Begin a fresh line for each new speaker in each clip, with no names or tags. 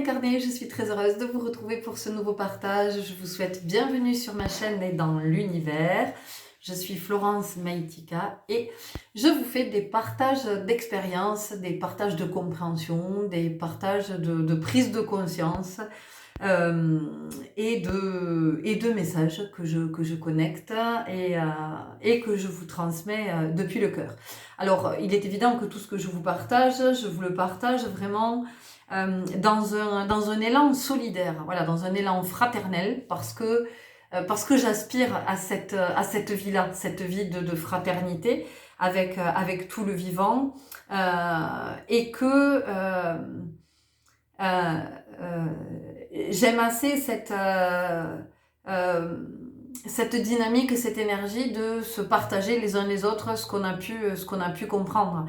incarnée, je suis très heureuse de vous retrouver pour ce nouveau partage. Je vous souhaite bienvenue sur ma chaîne et dans l'univers. Je suis Florence Maitika et je vous fais des partages d'expériences, des partages de compréhension, des partages de prise de conscience et de messages que je connecte et que je vous transmets depuis le cœur. Alors, il est évident que tout ce que je vous le partage vraiment dans un élan solidaire, voilà, dans un élan fraternel, parce que j'aspire à cette vie-là, cette vie de fraternité avec tout le vivant, et que j'aime assez cette dynamique, cette énergie de se partager les uns les autres ce qu'on a pu comprendre.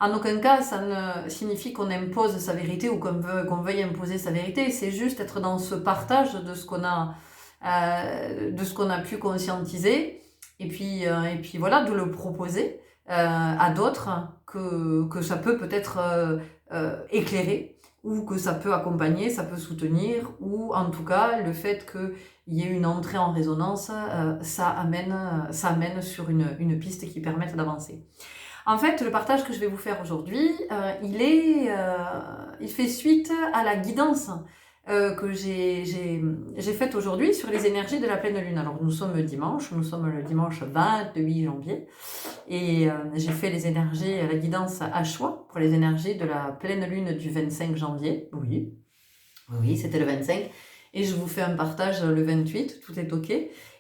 En aucun cas, ça ne signifie qu'on impose sa vérité ou qu'on veuille imposer sa vérité. C'est juste être dans ce partage de ce qu'on a pu conscientiser. Et puis voilà, de le proposer à d'autres que ça peut peut-être éclairer, ou que ça peut accompagner, ça peut soutenir, ou en tout cas, le fait qu'il y ait une entrée en résonance, ça amène sur une piste qui permette d'avancer. En fait, le partage que je vais vous faire aujourd'hui, il fait suite à la guidance que j'ai faite aujourd'hui sur les énergies de la pleine lune. Alors nous sommes le dimanche 28 janvier, et j'ai fait les énergies, la guidance à choix pour les énergies de la pleine lune du 25 janvier. Oui, c'était le 25. Et je vous fais un partage le 28, tout est ok.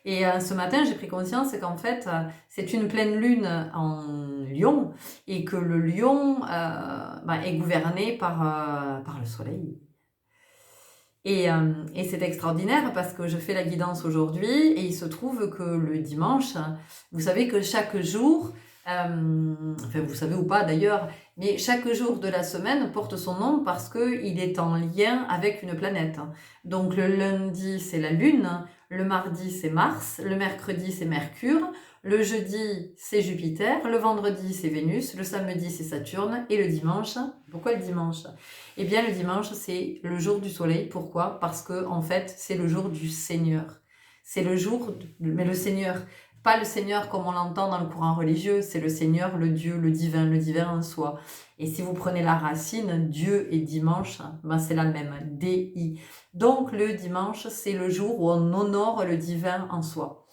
Et ce matin, j'ai pris conscience qu'en fait, c'est une pleine lune en Lion, et que le Lion est gouverné par le soleil. Et c'est extraordinaire parce que je fais la guidance aujourd'hui, et il se trouve que le dimanche, vous savez que chaque jour, enfin vous savez ou pas d'ailleurs, mais chaque jour de la semaine porte son nom parce qu'il est en lien avec une planète. Donc le lundi c'est la Lune, le mardi c'est Mars, le mercredi c'est Mercure, le jeudi c'est Jupiter, le vendredi c'est Vénus, le samedi c'est Saturne, et le dimanche, pourquoi le dimanche ? Eh bien le dimanche c'est le jour du soleil. Pourquoi ? Parce que en fait c'est le jour du Seigneur. C'est le jour, mais le Seigneur, pas le Seigneur comme on l'entend dans le courant religieux, c'est le Seigneur, le Dieu, le divin en soi. Et si vous prenez la racine, Dieu et dimanche, c'est la même, DI. Donc le dimanche, c'est le jour où on honore le divin en soi.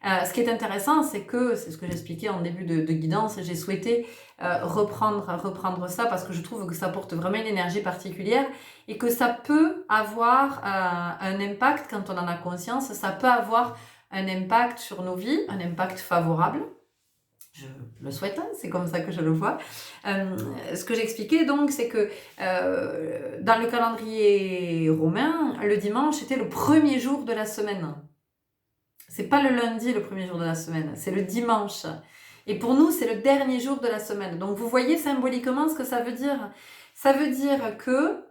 Ce qui est intéressant, c'est ce que j'expliquais en début de guidance, j'ai souhaité reprendre ça parce que je trouve que ça porte vraiment une énergie particulière, et que ça peut avoir un impact quand on en a conscience, ça peut avoir un impact sur nos vies, un impact favorable. Je le souhaite, c'est comme ça que je le vois. Ce que j'expliquais donc, c'est que dans le calendrier romain, le dimanche était le premier jour de la semaine. C'est pas le lundi le premier jour de la semaine, c'est le dimanche. Et pour nous, c'est le dernier jour de la semaine. Donc vous voyez symboliquement ce que ça veut dire. Ça veut dire que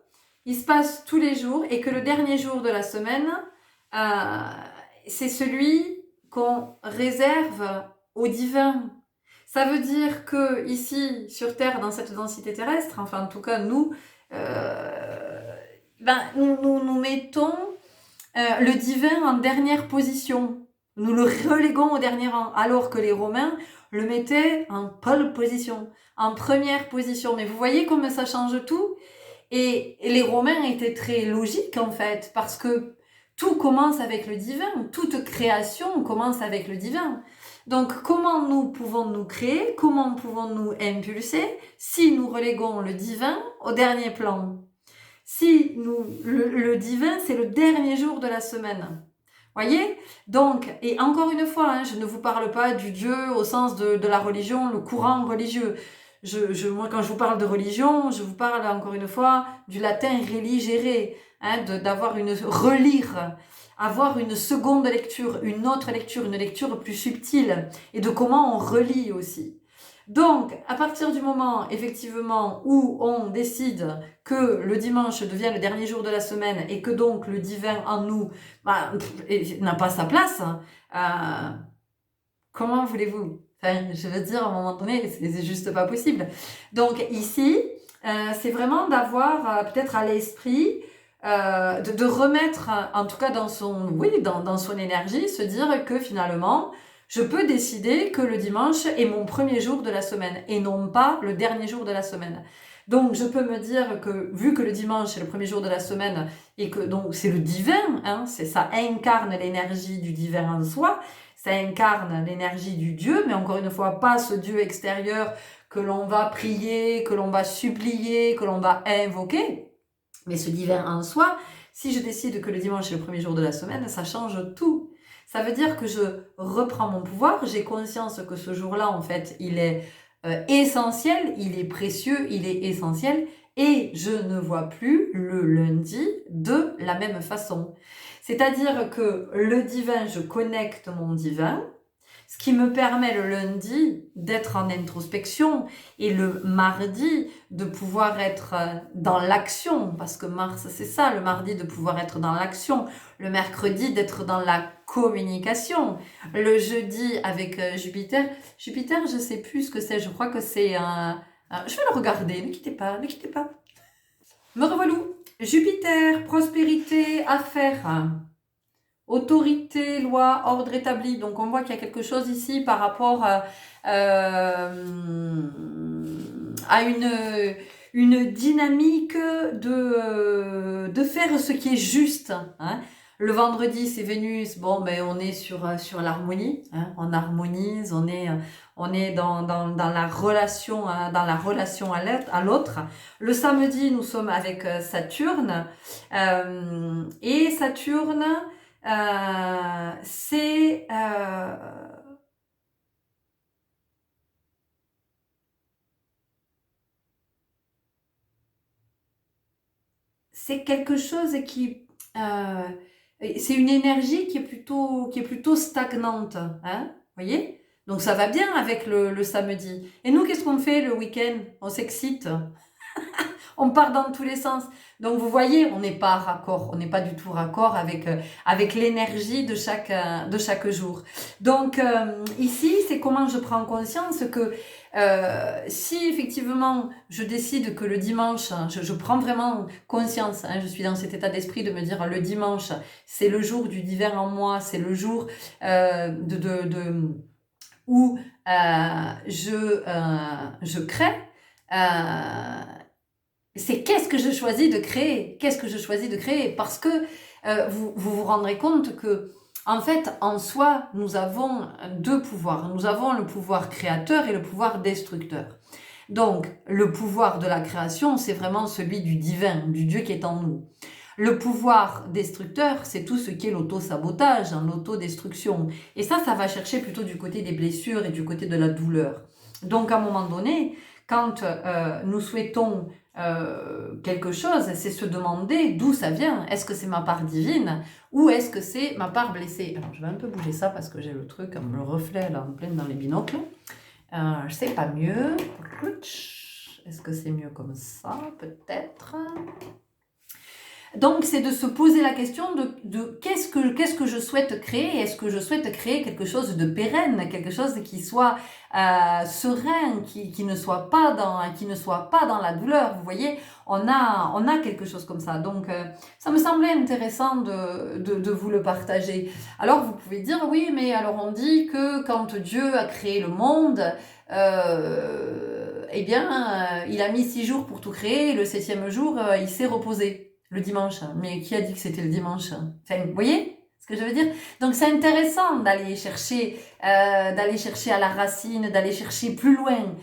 il se passe tous les jours, et que le dernier jour de la semaine, c'est celui qu'on réserve au divin. Ça veut dire que ici, sur Terre, dans cette densité terrestre, enfin en tout cas nous mettons le divin en dernière position. Nous le reléguons au dernier rang, alors que les Romains le mettaient en pole position, en première position. Mais vous voyez comme ça change tout. Et les Romains étaient très logiques en fait, parce que tout commence avec le divin, toute création commence avec le divin. Donc comment nous pouvons nous créer, comment pouvons-nous impulser si nous reléguons le divin au dernier plan ? Si le divin, c'est le dernier jour de la semaine. Voyez ? Donc, et encore une fois, je ne vous parle pas du Dieu au sens de la religion, le courant religieux. Moi, quand je vous parle de religion, je vous parle encore une fois du latin religere, d'avoir relire, avoir une seconde lecture, une autre lecture, une lecture plus subtile, et de comment on relit aussi. Donc, à partir du moment, effectivement, où on décide que le dimanche devient le dernier jour de la semaine, et que donc le divin en nous n'a pas sa place, comment voulez-vous ? Enfin, je veux dire, à un moment donné, c'est juste pas possible. Donc ici, c'est vraiment d'avoir peut-être à l'esprit de remettre, en tout cas dans son, oui, dans son énergie, se dire que finalement, je peux décider que le dimanche est mon premier jour de la semaine et non pas le dernier jour de la semaine. Donc, je peux me dire que, vu que le dimanche est le premier jour de la semaine et que donc c'est le divin, hein, ça incarne l'énergie du divin en soi, ça incarne l'énergie du Dieu, mais encore une fois, pas ce Dieu extérieur que l'on va prier, que l'on va supplier, que l'on va invoquer, mais ce divin en soi. Si je décide que le dimanche est le premier jour de la semaine, ça change tout. Ça veut dire que je reprends mon pouvoir, j'ai conscience que ce jour-là, en fait, il est essentiel, il est précieux, il est essentiel, et je ne vois plus le lundi de la même façon. C'est-à-dire que le divin, je connecte mon divin, ce qui me permet le lundi d'être en introspection et le mardi de pouvoir être dans l'action, parce que Mars c'est ça, le mardi de pouvoir être dans l'action, le mercredi d'être dans la communication, le jeudi avec Jupiter, je sais plus ce que c'est, je crois que c'est je vais le regarder, ne quittez pas, ne quittez pas. Me revoilou, Jupiter, prospérité, affaires. Autorité, loi, ordre établi. Donc on voit qu'il y a quelque chose ici par rapport à une dynamique de faire ce qui est juste. Hein. Le vendredi, c'est Vénus. Bon, ben on est sur l'harmonie. Hein. On harmonise, on est dans la relation, dans la relation à l'autre. Le samedi, nous sommes avec Saturne. Et Saturne, c'est quelque chose qui c'est une énergie qui est plutôt stagnante, hein, voyez? Donc ça va bien avec le samedi. Et nous, qu'est-ce qu'on fait le week-end? On s'excite. On part dans tous les sens. Donc vous voyez, on n'est pas raccord, on n'est pas du tout raccord avec l'énergie de chaque jour. Donc ici, c'est comment je prends conscience que si effectivement je décide que le dimanche, je prends vraiment conscience, hein, je suis dans cet état d'esprit de me dire le dimanche, c'est le jour du divin en moi, c'est le jour où je crée. C'est qu'est-ce que je choisis de créer? Qu'est-ce que je choisis de créer? Parce que vous rendrez compte que, en fait, en soi, nous avons deux pouvoirs. Nous avons le pouvoir créateur et le pouvoir destructeur. Donc, le pouvoir de la création, c'est vraiment celui du divin, du Dieu qui est en nous. Le pouvoir destructeur, c'est tout ce qui est l'auto-sabotage, hein, l'autodestruction. Et ça va chercher plutôt du côté des blessures et du côté de la douleur. Donc, à un moment donné, quand nous souhaitons quelque chose, c'est se demander d'où ça vient. Est-ce que c'est ma part divine ou est-ce que c'est ma part blessée? Alors, je vais un peu bouger ça parce que j'ai le truc, le reflet là, en plein dans les binocles. Je sais pas mieux. Est-ce que c'est mieux comme ça? Peut-être. Donc, c'est de se poser la question de qu'est-ce que je souhaite créer? Est-ce que je souhaite créer quelque chose de pérenne, quelque chose qui soit serein, qui ne soit pas dans la douleur? Vous voyez, on a quelque chose comme ça. Donc, ça me semblait intéressant de vous le partager. Alors, vous pouvez dire, oui, mais alors on dit que quand Dieu a créé le monde, eh bien, il a mis 6 jours pour tout créer, et le 7e jour, il s'est reposé. Le dimanche, mais qui a dit que c'était le dimanche? Enfin, vous voyez ce que je veux dire? Donc c'est intéressant d'aller chercher à la racine, d'aller chercher plus loin,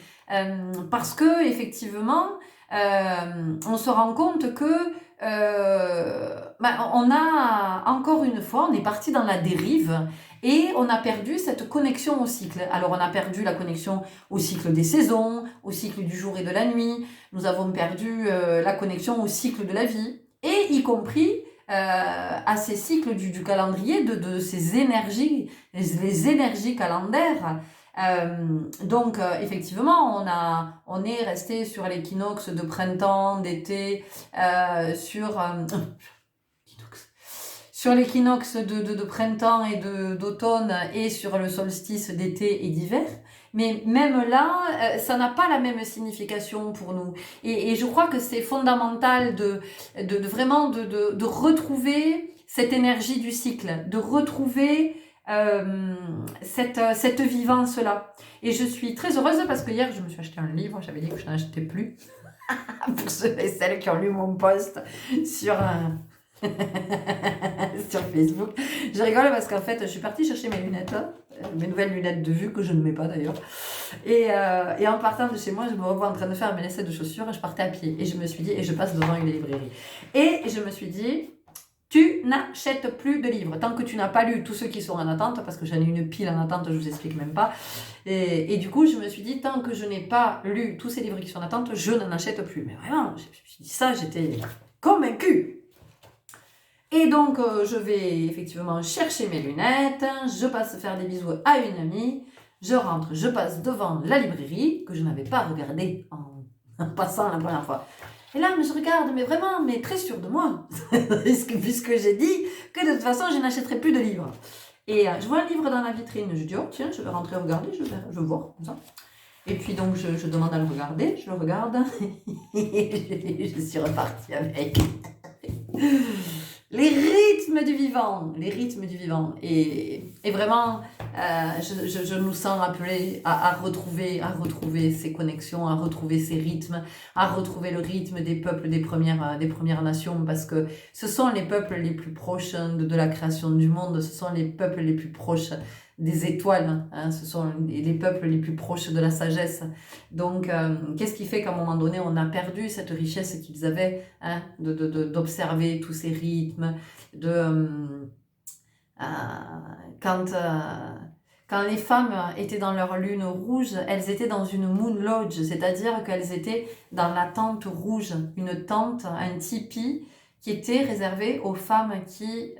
parce que effectivement, on se rend compte que on a encore une fois, on est parti dans la dérive et on a perdu cette connexion au cycle. Alors on a perdu la connexion au cycle des saisons, au cycle du jour et de la nuit. Nous avons perdu la connexion au cycle de la vie. Et y compris à ces cycles du calendrier, de ces énergies, les énergies calendaires. Donc effectivement, on est resté sur l'équinoxe de printemps, d'été, sur sur l'équinoxe de printemps et d'automne et sur le solstice d'été et d'hiver. Mais même là, ça n'a pas la même signification pour nous. Et je crois que c'est fondamental vraiment de retrouver cette énergie du cycle, de retrouver cette vivance-là. Et je suis très heureuse parce que hier, je me suis acheté un livre, j'avais dit que je n'en achetais plus. Pour ceux et celles qui ont lu mon post sur sur Facebook. Je rigole parce qu'en fait, je suis partie chercher mes lunettes, mes nouvelles lunettes de vue que je ne mets pas d'ailleurs. Et en partant de chez moi, je me revois en train de faire mes essais de chaussures et je partais à pied. Et je me suis dit, et je passe devant une librairie. Et je me suis dit, tu n'achètes plus de livres. Tant que tu n'as pas lu tous ceux qui sont en attente, parce que j'en ai une pile en attente, je vous explique même pas. Et du coup, je me suis dit, tant que je n'ai pas lu tous ces livres qui sont en attente, je n'en achète plus. Mais vraiment, je me suis dit ça, j'étais convaincue. Et donc, je vais effectivement chercher mes lunettes, je passe faire des bisous à une amie, je rentre, je passe devant la librairie, que je n'avais pas regardée en passant la première fois. Et là, je regarde, mais vraiment, mais très sûre de moi, puisque j'ai dit que de toute façon, je n'achèterai plus de livres. Et je vois un livre dans la vitrine, je dis, oh tiens, je vais rentrer regarder, je vais voir, comme ça. Et puis donc, je demande à le regarder, je le regarde, et je suis repartie avec... les rythmes du vivant, et vraiment je nous sens appelés à retrouver ces connexions, à retrouver ces rythmes, à retrouver le rythme des peuples des premières nations, parce que ce sont les peuples les plus proches de la création du monde, ce sont les peuples les plus proches des étoiles, hein, ce sont les peuples les plus proches de la sagesse. Donc, qu'est-ce qui fait qu'à un moment donné, on a perdu cette richesse qu'ils avaient, hein, d'observer tous ces rythmes, quand les femmes étaient dans leur lune rouge, elles étaient dans une moon lodge, c'est-à-dire qu'elles étaient dans la tente rouge, une tente, un tipi, qui était réservé aux femmes qui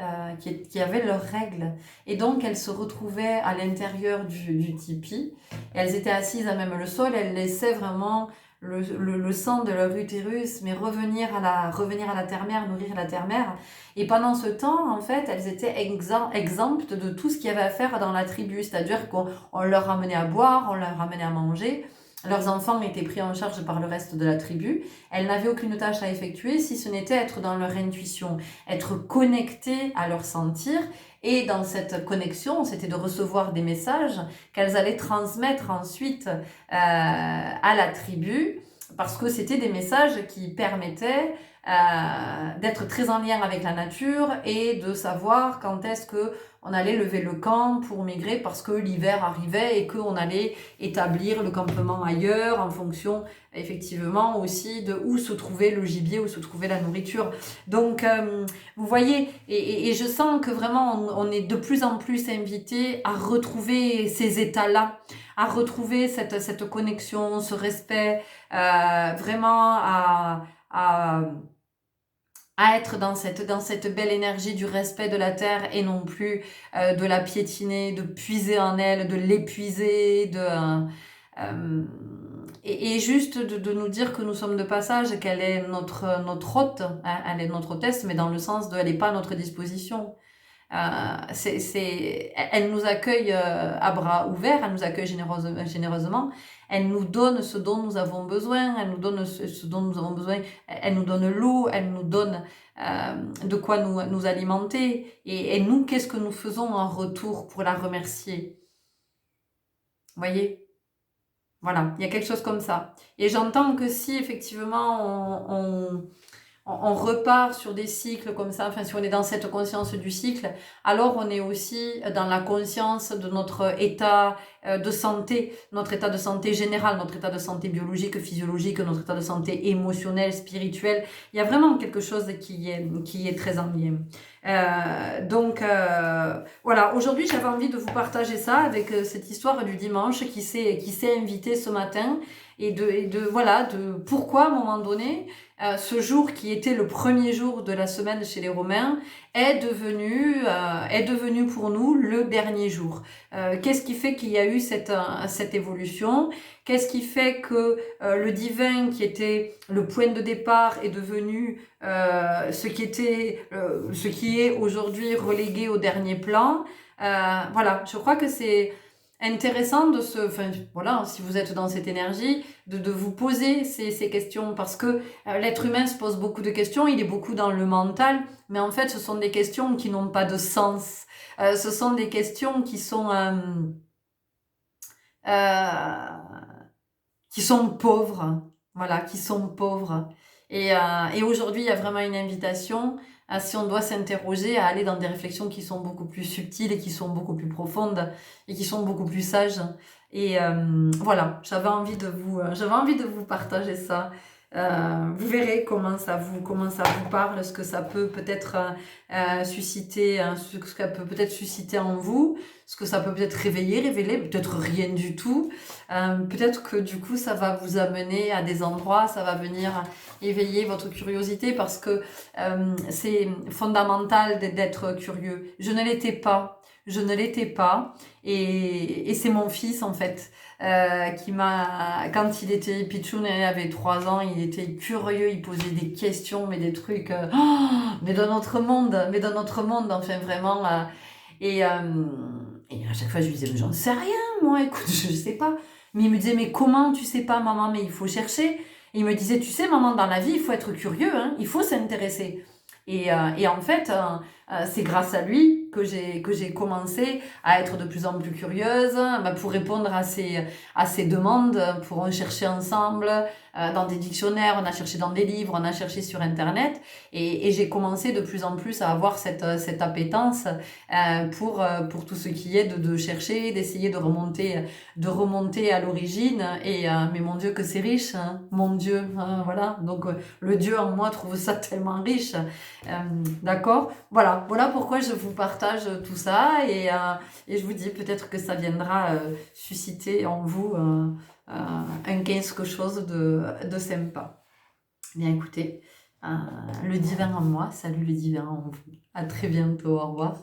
avaient leurs règles. Et donc, elles se retrouvaient à l'intérieur du tipi. Elles étaient assises à même le sol. Elles laissaient vraiment le sang de leur utérus, mais revenir à la terre-mère, nourrir la terre-mère. Et pendant ce temps, en fait, elles étaient exemptes de tout ce qu'il y avait à faire dans la tribu. C'est-à-dire qu'on leur ramenait à boire, on leur ramenait à manger. Leurs enfants étaient pris en charge par le reste de la tribu. Elles n'avaient aucune tâche à effectuer si ce n'était être dans leur intuition, être connectées à leur sentir. Et dans cette connexion, c'était de recevoir des messages qu'elles allaient transmettre ensuite à la tribu, parce que c'était des messages qui permettaient d'être très en lien avec la nature et de savoir quand est-ce que on allait lever le camp pour migrer, parce que l'hiver arrivait et qu'on allait établir le campement ailleurs en fonction effectivement aussi de où se trouvait le gibier, où se trouvait la nourriture. Donc vous voyez, et je sens que vraiment on est de plus en plus invité à retrouver ces états-là, à retrouver cette connexion, ce respect, vraiment à être dans cette belle énergie du respect de la terre, et non plus de la piétiner, de puiser en elle, de l'épuiser, et juste de nous dire que nous sommes de passage, qu'elle est notre hôte, hein, elle est notre hôtesse, mais dans le sens de elle n'est pas à notre disposition. Elle nous accueille à bras ouverts, elle nous accueille généreusement, elle nous donne ce dont nous avons besoin, elle nous donne ce dont nous avons besoin, elle nous donne l'eau, elle nous donne de quoi nous alimenter, et nous, qu'est-ce que nous faisons en retour pour la remercier? Vous voyez? Voilà, il y a quelque chose comme ça. Et j'entends que si effectivement on repart sur des cycles comme ça, enfin si on est dans cette conscience du cycle, alors on est aussi dans la conscience de notre état de santé, notre état de santé général, notre état de santé biologique, physiologique, notre état de santé émotionnel, spirituel. Il y a vraiment quelque chose qui est très en lien. Donc voilà, aujourd'hui j'avais envie de vous partager ça avec cette histoire du dimanche qui s'est invitée ce matin. voilà, de pourquoi à un moment donné, ce jour qui était le premier jour de la semaine chez les Romains est devenu pour nous le dernier jour. Qu'est-ce qui fait qu'il y a eu cette évolution? Qu'est-ce qui fait que le divin qui était le point de départ est devenu ce qui est aujourd'hui relégué au dernier plan? Voilà, je crois que c'est intéressant voilà, si vous êtes dans cette énergie, de vous poser ces questions, parce que l'être humain se pose beaucoup de questions, il est beaucoup dans le mental, mais en fait ce sont des questions qui n'ont pas de sens. Ce sont des questions qui sont pauvres, voilà, qui sont pauvres. Et aujourd'hui, il y a vraiment une invitation, si on doit s'interroger, à aller dans des réflexions qui sont beaucoup plus subtiles et qui sont beaucoup plus profondes et qui sont beaucoup plus sages. Et voilà, j'avais envie de vous partager ça. Vous verrez comment ça vous parle, ce que ça peut peut-être susciter, ce que ça peut peut-être susciter en vous, ce que ça peut peut-être révéler, peut-être rien du tout. Peut-être que du coup ça va vous amener à des endroits, ça va venir éveiller votre curiosité, parce que c'est fondamental d'être curieux. Je ne l'étais pas, et c'est mon fils en fait qui m'a, quand il était pitchoun, il avait 3 ans, il était curieux, il posait des questions, mais des trucs mais d'un autre monde, enfin vraiment et à chaque fois je lui disais mais j'en sais rien moi, écoute, je sais pas. Mais il me disait mais comment tu sais pas maman, mais il faut chercher. Et il me disait tu sais maman, dans la vie il faut être curieux, hein, il faut s'intéresser. Et en fait, c'est grâce à lui que j'ai commencé à être de plus en plus curieuse, pour répondre à ces demandes, pour en chercher ensemble dans des dictionnaires, on a cherché dans des livres, on a cherché sur Internet, et j'ai commencé de plus en plus à avoir cette appétence pour tout ce qui est de chercher, d'essayer de remonter à l'origine. Mais mon Dieu que c'est riche, hein, mon Dieu, voilà. Donc le Dieu en moi trouve ça tellement riche. D'accord, voilà pourquoi je vous partage tout ça, et je vous dis peut-être que ça viendra susciter en vous quelque chose de sympa. Bien écoutez, le divin en moi, salut le divin en vous. À très bientôt, au revoir.